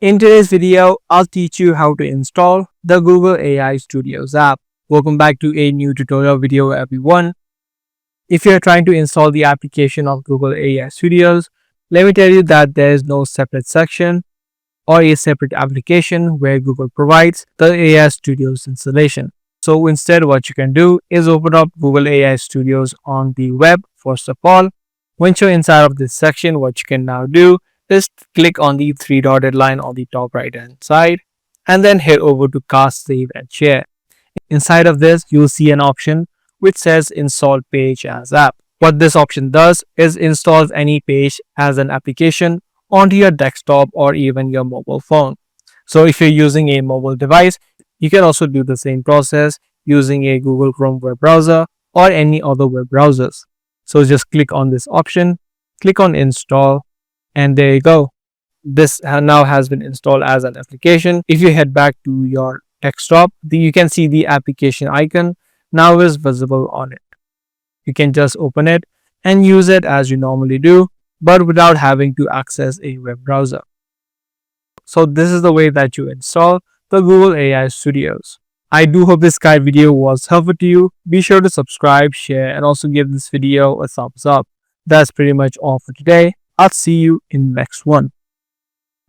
In today's video, I'll teach you how to install the Google AI Studios app. Welcome back to a new tutorial video, everyone. If you're trying to install the application of Google AI Studios, let me tell you that there is no separate section or a separate application where Google provides the AI Studios installation. So instead, what you can do is open up Google AI Studios on the web first of all. Once you're inside of this section, what you can now do is click on the three dotted line on the top right hand side and then head over to Cast, Save and Share. Inside of this, you'll see an option which says Install Page as App. What this option does is installs any page as an application onto your desktop or even your mobile phone. So if you're using a mobile device, you can also do the same process using a Google Chrome web browser or any other web browsers. So just click on this option, click on Install, and there you go. This now has been installed as an application. If you head back to your desktop, you can see the application icon now is visible on it. You can just open it and use it as you normally do, but without having to access a web browser. So this is the way that you install the Google AI Studios. I do hope this guide video was helpful to you. Be sure to subscribe, share, and also give this video a thumbs up. That's pretty much all for today. I'll see you in the next one.